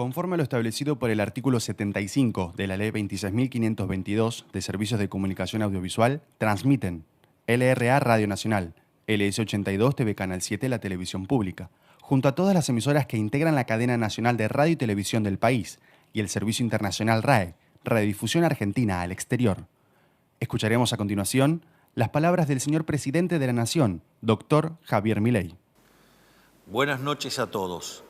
Conforme a lo establecido por el artículo 75 de la Ley 26.522 de Servicios de Comunicación Audiovisual, transmiten LRA Radio Nacional, LS82 TV Canal 7 La Televisión Pública, junto a todas las emisoras que integran la cadena nacional de radio y televisión del país, y el servicio internacional RAE, Radiodifusión Argentina al Exterior. Escucharemos a continuación las palabras del señor Presidente de la Nación, Dr. Javier Milei. Buenas noches a todos.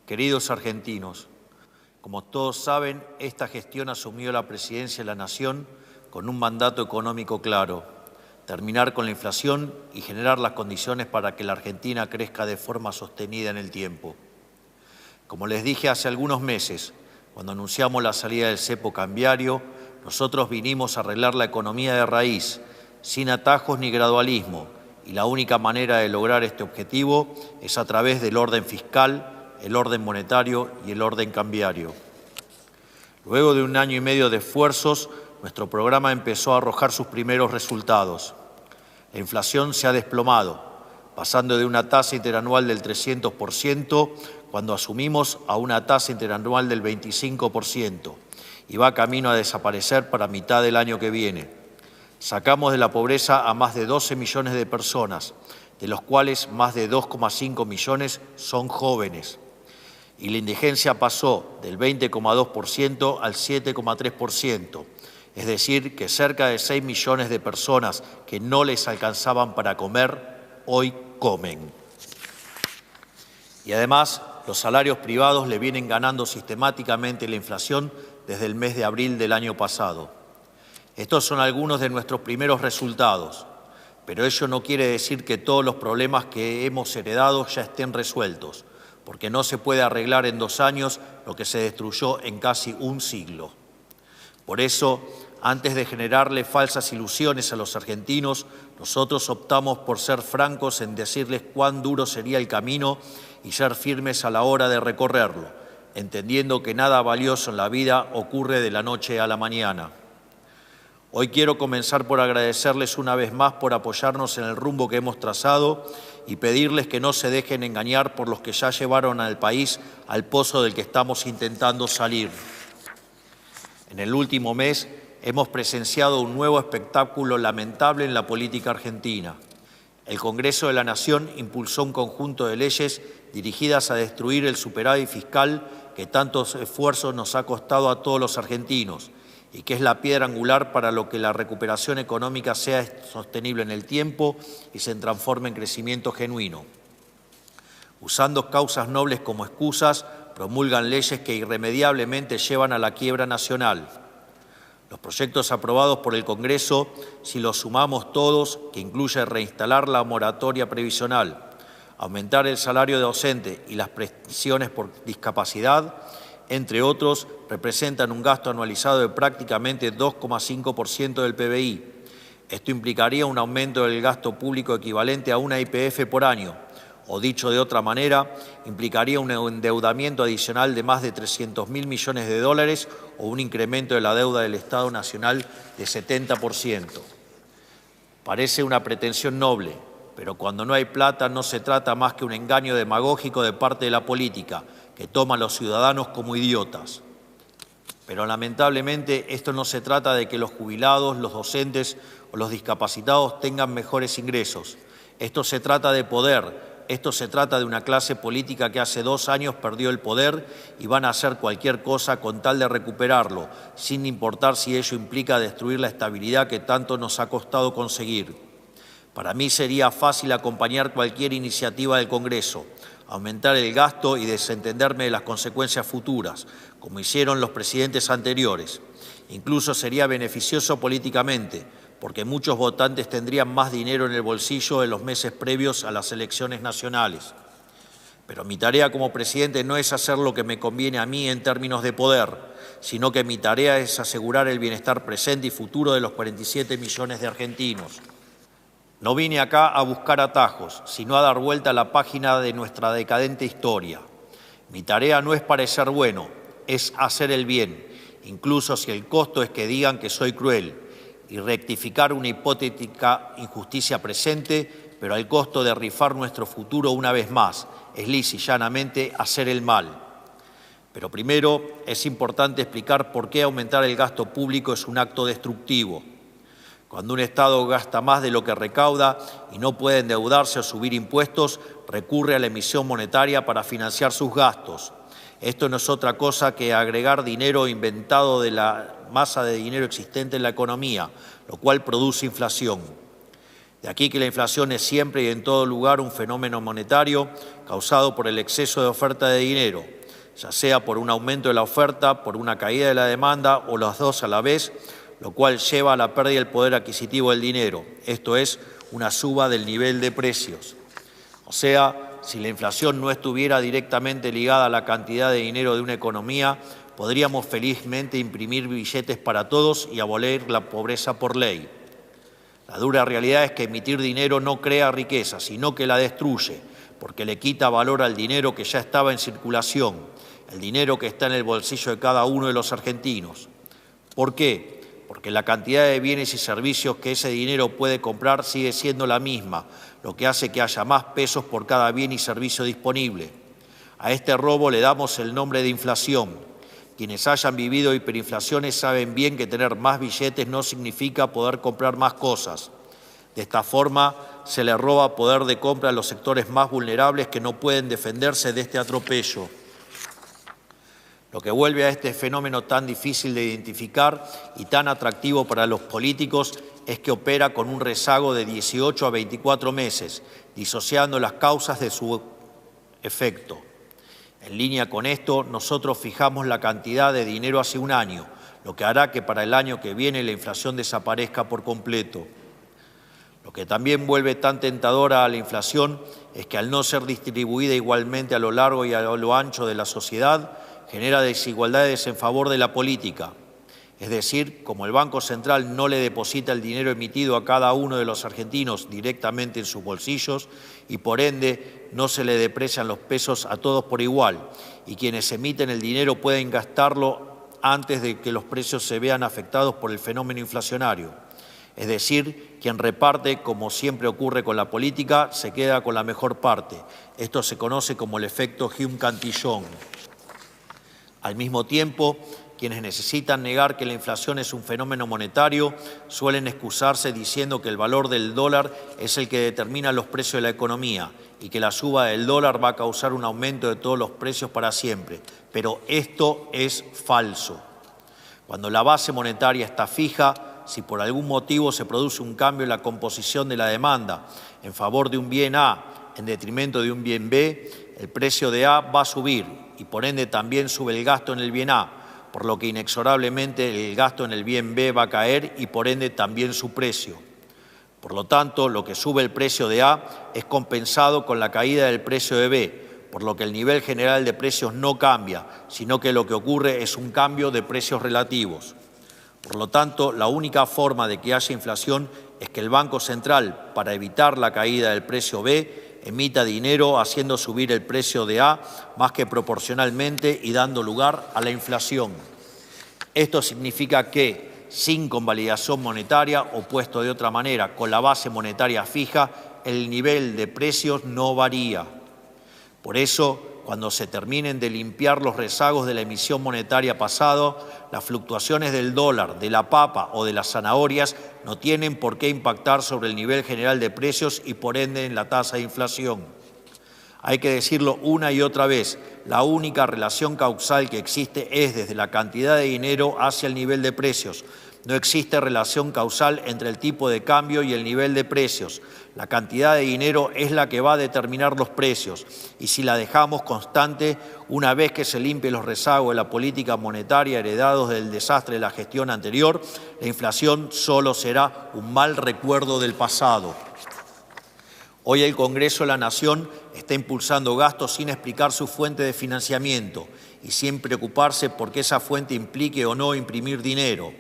Queridos argentinos, como todos saben, esta gestión asumió la presidencia de la Nación con un mandato económico claro: terminar con la inflación y generar las condiciones para que la Argentina crezca de forma sostenida en el tiempo. Como les dije hace algunos meses, cuando anunciamos la salida del cepo cambiario, nosotros vinimos a arreglar la economía de raíz, sin atajos ni gradualismo, y la única manera de lograr este objetivo es a través del orden fiscal, el orden monetario y el orden cambiario. Luego de un año y medio de esfuerzos, nuestro programa empezó a arrojar sus primeros resultados. La inflación se ha desplomado, pasando de una tasa interanual del 300% cuando asumimos a una tasa interanual del 25%, y va camino a desaparecer para mitad del año que viene. Sacamos de la pobreza a más de 12 millones de personas, de los cuales más de 2,5 millones son jóvenes. Y la indigencia pasó del 20,2% al 7,3%, es decir, que cerca de 6 millones de personas que no les alcanzaban para comer, hoy comen. Y además, los salarios privados le vienen ganando sistemáticamente la inflación desde el mes de abril del año pasado. Estos son algunos de nuestros primeros resultados, pero ello no quiere decir que todos los problemas que hemos heredado ya estén resueltos, porque no se puede arreglar en 2 años lo que se destruyó en casi un siglo. Por eso, antes de generarle falsas ilusiones a los argentinos, nosotros optamos por ser francos en decirles cuán duro sería el camino y ser firmes a la hora de recorrerlo, entendiendo que nada valioso en la vida ocurre de la noche a la mañana. Hoy quiero comenzar por agradecerles una vez más por apoyarnos en el rumbo que hemos trazado y pedirles que no se dejen engañar por los que ya llevaron al país al pozo del que estamos intentando salir. En el último mes hemos presenciado un nuevo espectáculo lamentable en la política argentina. El Congreso de la Nación impulsó un conjunto de leyes dirigidas a destruir el superávit fiscal que tantos esfuerzos nos ha costado a todos los argentinos, y que es la piedra angular para lo que la recuperación económica sea sostenible en el tiempo y se transforme en crecimiento genuino. Usando causas nobles como excusas, promulgan leyes que irremediablemente llevan a la quiebra nacional. Los proyectos aprobados por el Congreso, si los sumamos todos, que incluye reinstalar la moratoria previsional, aumentar el salario de docente y las prestaciones por discapacidad, entre otros, representan un gasto anualizado de prácticamente 2,5% del PBI. Esto implicaría un aumento del gasto público equivalente a una YPF por año, o dicho de otra manera, implicaría un endeudamiento adicional de más de 300.000 millones de dólares o un incremento de la deuda del Estado Nacional de 70%. Parece una pretensión noble, pero cuando no hay plata no se trata más que un engaño demagógico de parte de la política, que toma a los ciudadanos como idiotas. Pero lamentablemente esto no se trata de que los jubilados, los docentes o los discapacitados tengan mejores ingresos. Esto se trata de poder, esto se trata de una clase política que hace 2 años perdió el poder y van a hacer cualquier cosa con tal de recuperarlo, sin importar si ello implica destruir la estabilidad que tanto nos ha costado conseguir. Para mí sería fácil acompañar cualquier iniciativa del Congreso, aumentar el gasto y desentenderme de las consecuencias futuras, como hicieron los presidentes anteriores. Incluso sería beneficioso políticamente, porque muchos votantes tendrían más dinero en el bolsillo en los meses previos a las elecciones nacionales. Pero mi tarea como presidente no es hacer lo que me conviene a mí en términos de poder, sino que mi tarea es asegurar el bienestar presente y futuro de los 47 millones de argentinos. No vine acá a buscar atajos, sino a dar vuelta a la página de nuestra decadente historia. Mi tarea no es parecer bueno, es hacer el bien, incluso si el costo es que digan que soy cruel, y rectificar una hipotética injusticia presente, pero al costo de rifar nuestro futuro una vez más, es lisa y llanamente hacer el mal. Pero primero es importante explicar por qué aumentar el gasto público es un acto destructivo. Cuando un Estado gasta más de lo que recauda y no puede endeudarse o subir impuestos, recurre a la emisión monetaria para financiar sus gastos. Esto no es otra cosa que agregar dinero inventado de la masa de dinero existente en la economía, lo cual produce inflación. De aquí que la inflación es siempre y en todo lugar un fenómeno monetario causado por el exceso de oferta de dinero, ya sea por un aumento de la oferta, por una caída de la demanda o las dos a la vez, lo cual lleva a la pérdida del poder adquisitivo del dinero, esto es, una suba del nivel de precios. O sea, si la inflación no estuviera directamente ligada a la cantidad de dinero de una economía, podríamos felizmente imprimir billetes para todos y abolir la pobreza por ley. La dura realidad es que emitir dinero no crea riqueza, sino que la destruye, porque le quita valor al dinero que ya estaba en circulación, el dinero que está en el bolsillo de cada uno de los argentinos. ¿Por qué? Porque la cantidad de bienes y servicios que ese dinero puede comprar sigue siendo la misma, lo que hace que haya más pesos por cada bien y servicio disponible. A este robo le damos el nombre de inflación. Quienes hayan vivido hiperinflaciones saben bien que tener más billetes no significa poder comprar más cosas. De esta forma, se le roba poder de compra a los sectores más vulnerables que no pueden defenderse de este atropello. Lo que vuelve a este fenómeno tan difícil de identificar y tan atractivo para los políticos es que opera con un rezago de 18 a 24 meses, disociando las causas de su efecto. En línea con esto, nosotros fijamos la cantidad de dinero hace un año, lo que hará que para el año que viene la inflación desaparezca por completo. Lo que también vuelve tan tentadora a la inflación es que al no ser distribuida igualmente a lo largo y a lo ancho de la sociedad, genera desigualdades en favor de la política. Es decir, como el Banco Central no le deposita el dinero emitido a cada uno de los argentinos directamente en sus bolsillos y por ende no se le deprecian los pesos a todos por igual y quienes emiten el dinero pueden gastarlo antes de que los precios se vean afectados por el fenómeno inflacionario. Es decir, quien reparte, como siempre ocurre con la política, se queda con la mejor parte. Esto se conoce como el efecto Hume-Cantillon. Al mismo tiempo, quienes necesitan negar que la inflación es un fenómeno monetario suelen excusarse diciendo que el valor del dólar es el que determina los precios de la economía y que la suba del dólar va a causar un aumento de todos los precios para siempre. Pero esto es falso. Cuando la base monetaria está fija, si por algún motivo se produce un cambio en la composición de la demanda en favor de un bien A en detrimento de un bien B, el precio de A va a subir y por ende también sube el gasto en el bien A, por lo que inexorablemente el gasto en el bien B va a caer y por ende también su precio. Por lo tanto, lo que sube el precio de A es compensado con la caída del precio de B, por lo que el nivel general de precios no cambia, sino que lo que ocurre es un cambio de precios relativos. Por lo tanto, la única forma de que haya inflación es que el Banco Central, para evitar la caída del precio B, emita dinero haciendo subir el precio de A más que proporcionalmente y dando lugar a la inflación. Esto significa que, sin convalidación monetaria o puesto de otra manera, con la base monetaria fija, el nivel de precios no varía. Por eso, cuando se terminen de limpiar los rezagos de la emisión monetaria pasada, las fluctuaciones del dólar, de la papa o de las zanahorias no tienen por qué impactar sobre el nivel general de precios y por ende en la tasa de inflación. Hay que decirlo una y otra vez, la única relación causal que existe es desde la cantidad de dinero hacia el nivel de precios. No existe relación causal entre el tipo de cambio y el nivel de precios. La cantidad de dinero es la que va a determinar los precios y si la dejamos constante, una vez que se limpie los rezagos de la política monetaria heredados del desastre de la gestión anterior, la inflación solo será un mal recuerdo del pasado. Hoy el Congreso de la Nación está impulsando gastos sin explicar su fuente de financiamiento y sin preocuparse por que esa fuente implique o no imprimir dinero.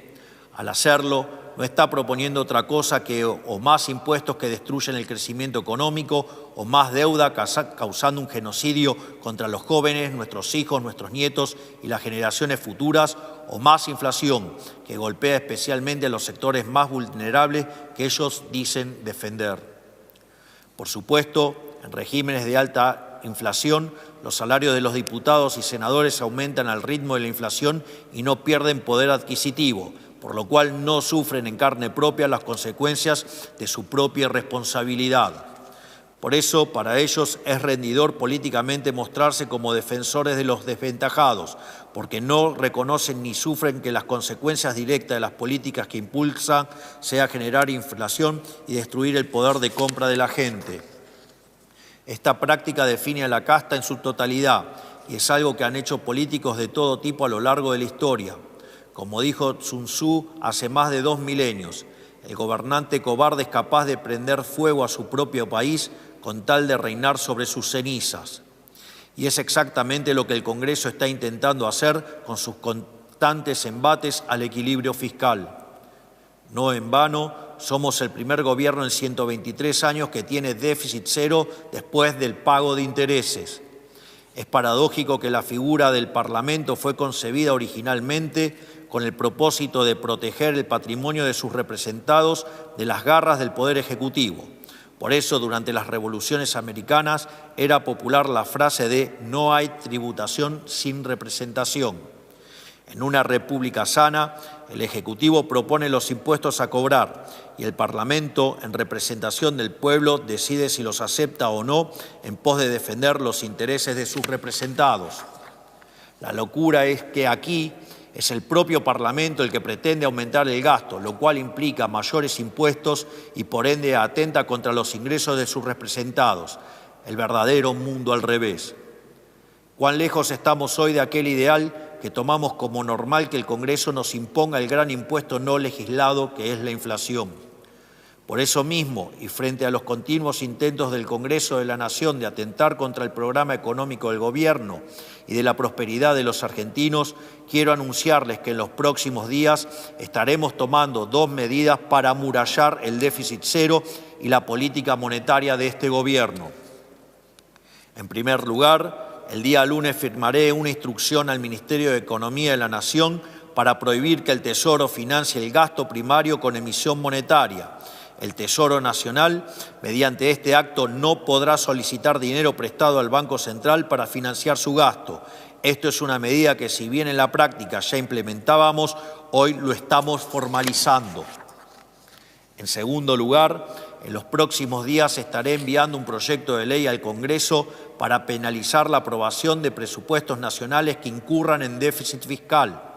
Al hacerlo, no está proponiendo otra cosa que o más impuestos que destruyen el crecimiento económico o más deuda causando un genocidio contra los jóvenes, nuestros hijos, nuestros nietos y las generaciones futuras, o más inflación que golpea especialmente a los sectores más vulnerables que ellos dicen defender. Por supuesto, en regímenes de alta inflación, los salarios de los diputados y senadores aumentan al ritmo de la inflación y no pierden poder adquisitivo, por lo cual no sufren en carne propia las consecuencias de su propia responsabilidad. Por eso, para ellos es rendidor políticamente mostrarse como defensores de los desventajados, porque no reconocen ni sufren que las consecuencias directas de las políticas que impulsan sea generar inflación y destruir el poder de compra de la gente. Esta práctica define a la casta en su totalidad y es algo que han hecho políticos de todo tipo a lo largo de la historia. Como dijo Sun Tzu hace más de 2 milenios, el gobernante cobarde es capaz de prender fuego a su propio país con tal de reinar sobre sus cenizas. Y es exactamente lo que el Congreso está intentando hacer con sus constantes embates al equilibrio fiscal. No en vano, somos el primer gobierno en 123 años que tiene déficit cero después del pago de intereses. Es paradójico que la figura del Parlamento fue concebida originalmente con el propósito de proteger el patrimonio de sus representados de las garras del Poder Ejecutivo. Por eso, durante las revoluciones americanas, era popular la frase de «no hay tributación sin representación». En una república sana, el Ejecutivo propone los impuestos a cobrar y el Parlamento, en representación del pueblo, decide si los acepta o no en pos de defender los intereses de sus representados. La locura es que aquí es el propio Parlamento el que pretende aumentar el gasto, lo cual implica mayores impuestos y por ende atenta contra los ingresos de sus representados. El verdadero mundo al revés. ¿Cuán lejos estamos hoy de aquel ideal que tomamos como normal que el Congreso nos imponga el gran impuesto no legislado que es la inflación? Por eso mismo, y frente a los continuos intentos del Congreso de la Nación de atentar contra el programa económico del Gobierno y de la prosperidad de los argentinos, quiero anunciarles que en los próximos días estaremos tomando 2 medidas para amurallar el déficit cero y la política monetaria de este Gobierno. En primer lugar, el día lunes firmaré una instrucción al Ministerio de Economía de la Nación para prohibir que el Tesoro financie el gasto primario con emisión monetaria. El Tesoro Nacional, mediante este acto, no podrá solicitar dinero prestado al Banco Central para financiar su gasto. Esto es una medida que, si bien en la práctica ya implementábamos, hoy lo estamos formalizando. En segundo lugar, en los próximos días estaré enviando un proyecto de ley al Congreso para penalizar la aprobación de presupuestos nacionales que incurran en déficit fiscal.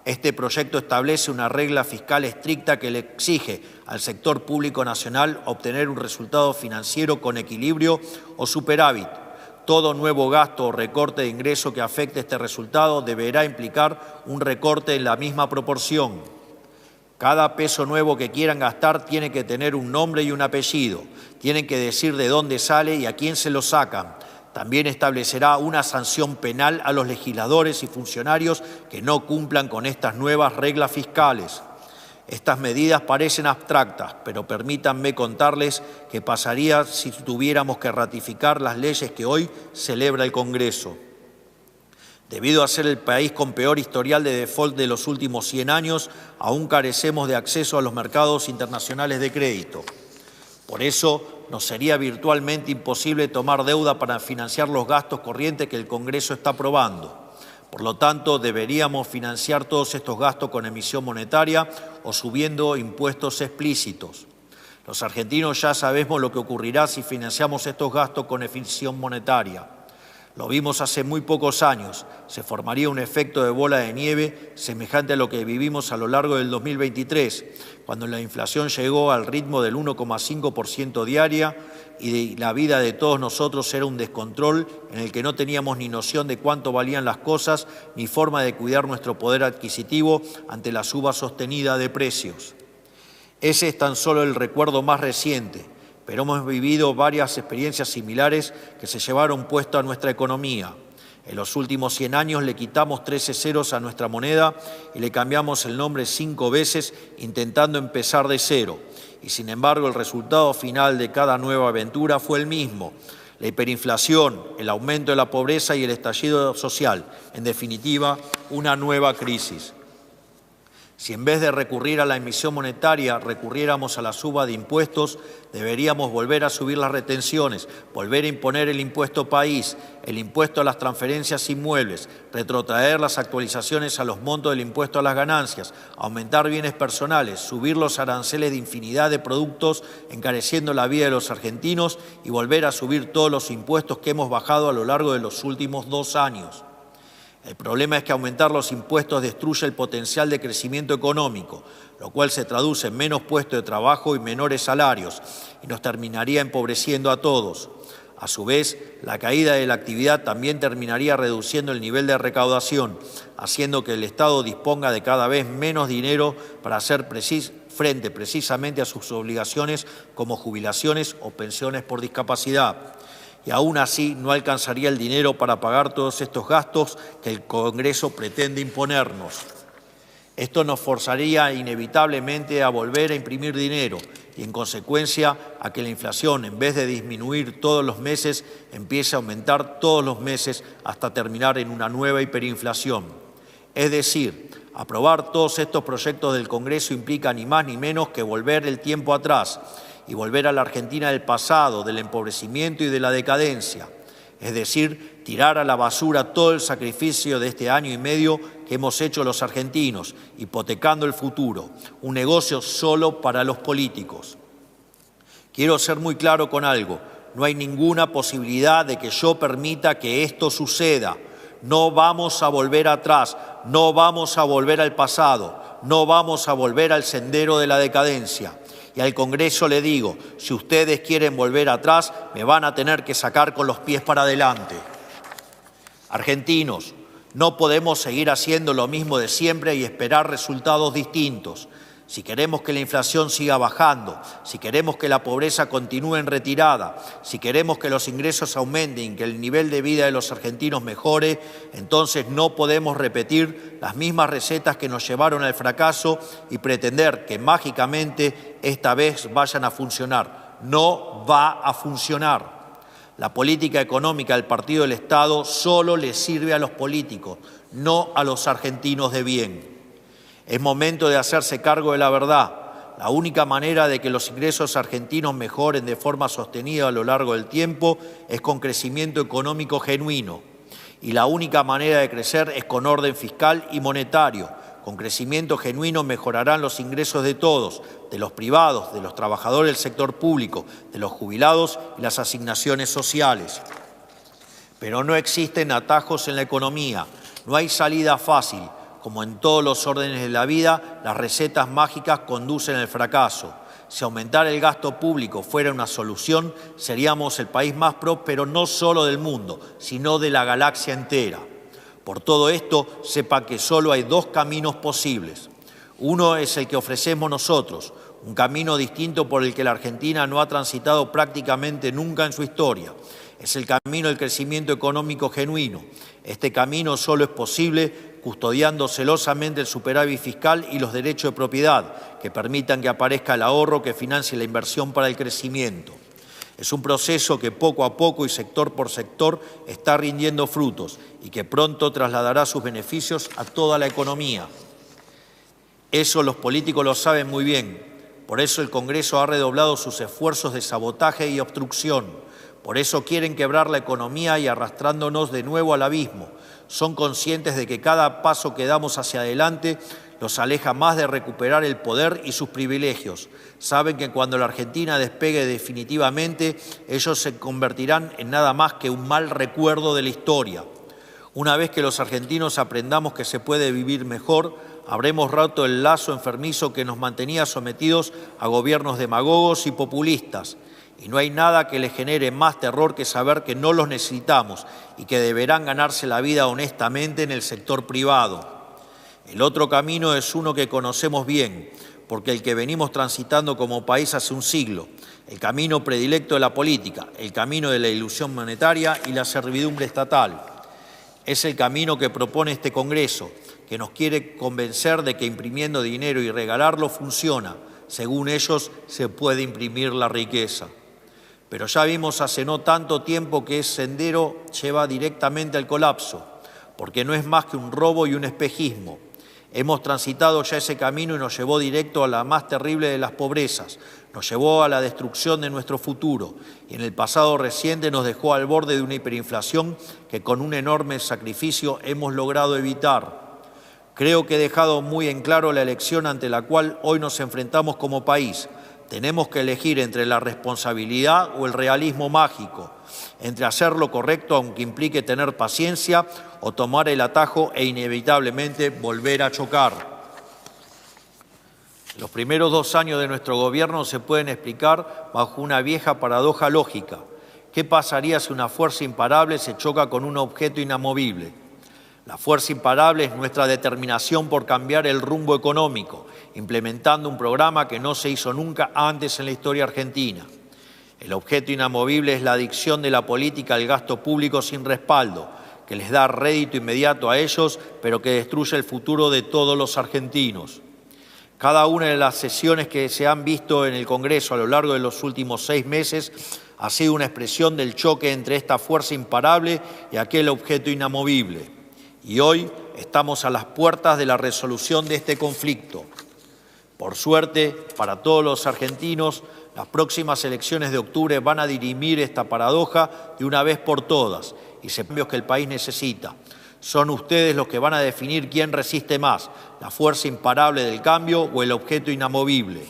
Este proyecto establece una regla fiscal estricta que le exige al sector público nacional obtener un resultado financiero con equilibrio o superávit. Todo nuevo gasto o recorte de ingreso que afecte este resultado deberá implicar un recorte en la misma proporción. Cada peso nuevo que quieran gastar tiene que tener un nombre y un apellido. Tienen que decir de dónde sale y a quién se lo sacan. También establecerá una sanción penal a los legisladores y funcionarios que no cumplan con estas nuevas reglas fiscales. Estas medidas parecen abstractas, pero permítanme contarles qué pasaría si tuviéramos que ratificar las leyes que hoy celebra el Congreso. Debido a ser el país con peor historial de default de los últimos 100 años, aún carecemos de acceso a los mercados internacionales de crédito. Por eso, nos sería virtualmente imposible tomar deuda para financiar los gastos corrientes que el Congreso está aprobando. Por lo tanto, deberíamos financiar todos estos gastos con emisión monetaria o subiendo impuestos explícitos. Los argentinos ya sabemos lo que ocurrirá si financiamos estos gastos con emisión monetaria. Lo vimos hace muy pocos años. Se formaría un efecto de bola de nieve semejante a lo que vivimos a lo largo del 2023, cuando la inflación llegó al ritmo del 1,5% diaria y la vida de todos nosotros era un descontrol en el que no teníamos ni noción de cuánto valían las cosas ni forma de cuidar nuestro poder adquisitivo ante la suba sostenida de precios. Ese es tan solo el recuerdo más reciente, pero hemos vivido varias experiencias similares que se llevaron puesto a nuestra economía. En los últimos 100 años le quitamos 13 ceros a nuestra moneda y le cambiamos el nombre 5 veces intentando empezar de cero. Y sin embargo, el resultado final de cada nueva aventura fue el mismo: la hiperinflación, el aumento de la pobreza y el estallido social. En definitiva, una nueva crisis. Si en vez de recurrir a la emisión monetaria recurriéramos a la suba de impuestos, deberíamos volver a subir las retenciones, volver a imponer el impuesto país, el impuesto a las transferencias inmuebles, retrotraer las actualizaciones a los montos del impuesto a las ganancias, aumentar bienes personales, subir los aranceles de infinidad de productos, encareciendo la vida de los argentinos y volver a subir todos los impuestos que hemos bajado a lo largo de los últimos 2 años. El problema es que aumentar los impuestos destruye el potencial de crecimiento económico, lo cual se traduce en menos puestos de trabajo y menores salarios, y nos terminaría empobreciendo a todos. A su vez, la caída de la actividad también terminaría reduciendo el nivel de recaudación, haciendo que el Estado disponga de cada vez menos dinero para hacer frente precisamente a sus obligaciones como jubilaciones o pensiones por discapacidad. Y aún así no alcanzaría el dinero para pagar todos estos gastos que el Congreso pretende imponernos. Esto nos forzaría inevitablemente a volver a imprimir dinero y, en consecuencia, a que la inflación, en vez de disminuir todos los meses, empiece a aumentar todos los meses hasta terminar en una nueva hiperinflación. Es decir, aprobar todos estos proyectos del Congreso implica ni más ni menos que volver el tiempo atrás y volver a la Argentina del pasado, del empobrecimiento y de la decadencia. Es decir, tirar a la basura todo el sacrificio de este año y medio que hemos hecho los argentinos, hipotecando el futuro, un negocio solo para los políticos. Quiero ser muy claro con algo, no hay ninguna posibilidad de que yo permita que esto suceda. No vamos a volver atrás, no vamos a volver al pasado, no vamos a volver al sendero de la decadencia. Y al Congreso le digo, si ustedes quieren volver atrás, me van a tener que sacar con los pies para adelante. Argentinos, no podemos seguir haciendo lo mismo de siempre y esperar resultados distintos. Si queremos que la inflación siga bajando, si queremos que la pobreza continúe en retirada, si queremos que los ingresos aumenten y que el nivel de vida de los argentinos mejore, entonces no podemos repetir las mismas recetas que nos llevaron al fracaso y pretender que mágicamente esta vez vayan a funcionar. No va a funcionar. La política económica del Partido del Estado solo le sirve a los políticos, no a los argentinos de bien. Es momento de hacerse cargo de la verdad. La única manera de que los ingresos argentinos mejoren de forma sostenida a lo largo del tiempo es con crecimiento económico genuino. Y la única manera de crecer es con orden fiscal y monetario. Con crecimiento genuino mejorarán los ingresos de todos, de los privados, de los trabajadores del sector público, de los jubilados y las asignaciones sociales. Pero no existen atajos en la economía, no hay salida fácil. Como en todos los órdenes de la vida, las recetas mágicas conducen al fracaso. Si aumentar el gasto público fuera una solución, seríamos el país más próspero no solo del mundo, sino de la galaxia entera. Por todo esto, sepa que solo hay 2 caminos posibles. Uno es el que ofrecemos nosotros, un camino distinto por el que la Argentina no ha transitado prácticamente nunca en su historia. Es el camino del crecimiento económico genuino. Este camino solo es posible custodiando celosamente el superávit fiscal y los derechos de propiedad, que permitan que aparezca el ahorro que financie la inversión para el crecimiento. Es un proceso que poco a poco y sector por sector está rindiendo frutos y que pronto trasladará sus beneficios a toda la economía. Eso los políticos lo saben muy bien. Por eso el Congreso ha redoblado sus esfuerzos de sabotaje y obstrucción. Por eso quieren quebrar la economía y arrastrándonos de nuevo al abismo. Son conscientes de que cada paso que damos hacia adelante los aleja más de recuperar el poder y sus privilegios. Saben que cuando la Argentina despegue definitivamente, ellos se convertirán en nada más que un mal recuerdo de la historia. Una vez que los argentinos aprendamos que se puede vivir mejor, habremos roto el lazo enfermizo que nos mantenía sometidos a gobiernos demagogos y populistas. Y no hay nada que les genere más terror que saber que no los necesitamos y que deberán ganarse la vida honestamente en el sector privado. El otro camino es uno que conocemos bien, porque el que venimos transitando como país hace un siglo, el camino predilecto de la política, el camino de la ilusión monetaria y la servidumbre estatal. Es el camino que propone este Congreso, que nos quiere convencer de que imprimiendo dinero y regalarlo funciona. Según ellos, se puede imprimir la riqueza. Pero ya vimos hace no tanto tiempo que ese sendero lleva directamente al colapso, porque no es más que un robo y un espejismo. Hemos transitado ya ese camino y nos llevó directo a la más terrible de las pobrezas, nos llevó a la destrucción de nuestro futuro y en el pasado reciente nos dejó al borde de una hiperinflación que con un enorme sacrificio hemos logrado evitar. Creo que he dejado muy en claro la elección ante la cual hoy nos enfrentamos como país. Tenemos que elegir entre la responsabilidad o el realismo mágico, entre hacer lo correcto aunque implique tener paciencia o tomar el atajo e inevitablemente volver a chocar. Los primeros 2 años de nuestro gobierno se pueden explicar bajo una vieja paradoja lógica. ¿Qué pasaría si una fuerza imparable se choca con un objeto inamovible? La fuerza imparable es nuestra determinación por cambiar el rumbo económico, implementando un programa que no se hizo nunca antes en la historia argentina. El objeto inamovible es la adicción de la política al gasto público sin respaldo, que les da rédito inmediato a ellos, pero que destruye el futuro de todos los argentinos. Cada una de las sesiones que se han visto en el Congreso a lo largo de los últimos 6 meses ha sido una expresión del choque entre esta fuerza imparable y aquel objeto inamovible. Y hoy estamos a las puertas de la resolución de este conflicto. Por suerte, para todos los argentinos, las próximas elecciones de octubre van a dirimir esta paradoja de una vez por todas y los cambios que el país necesita. Son ustedes los que van a definir quién resiste más, la fuerza imparable del cambio o el objeto inamovible.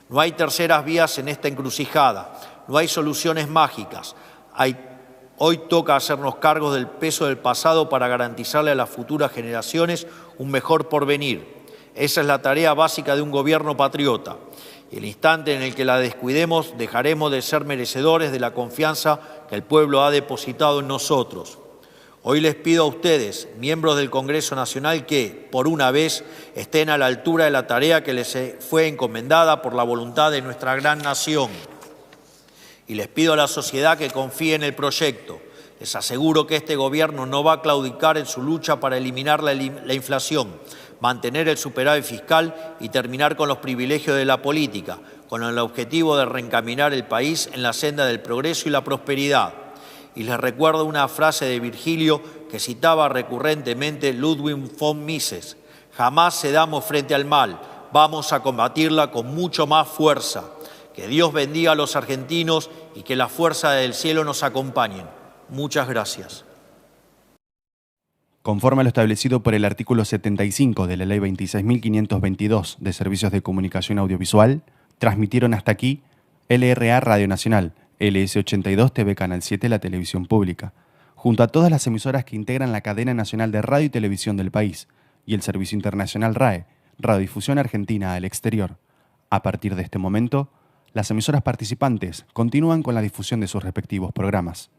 No hay terceras vías en esta encrucijada, no hay soluciones mágicas. Hoy toca hacernos cargos del peso del pasado para garantizarle a las futuras generaciones un mejor porvenir. Esa es la tarea básica de un gobierno patriota. Y el instante en el que la descuidemos, dejaremos de ser merecedores de la confianza que el pueblo ha depositado en nosotros. Hoy les pido a ustedes, miembros del Congreso Nacional, que, por una vez, estén a la altura de la tarea que les fue encomendada por la voluntad de nuestra gran nación. Y les pido a la sociedad que confíe en el proyecto. Les aseguro que este gobierno no va a claudicar en su lucha para eliminar la inflación, mantener el superávit fiscal y terminar con los privilegios de la política, con el objetivo de reencaminar el país en la senda del progreso y la prosperidad. Y les recuerdo una frase de Virgilio que citaba recurrentemente Ludwig von Mises: jamás cedamos frente al mal, vamos a combatirla con mucho más fuerza. Que Dios bendiga a los argentinos y que la fuerza del cielo nos acompañe. Muchas gracias. Conforme a lo establecido por el artículo 75 de la Ley 26.522 de Servicios de Comunicación Audiovisual, transmitieron hasta aquí LRA Radio Nacional, LS82 TV Canal 7, la televisión pública, junto a todas las emisoras que integran la cadena nacional de radio y televisión del país, y el servicio internacional RAE, Radiodifusión Argentina al Exterior. A partir de este momento, las emisoras participantes continúan con la difusión de sus respectivos programas.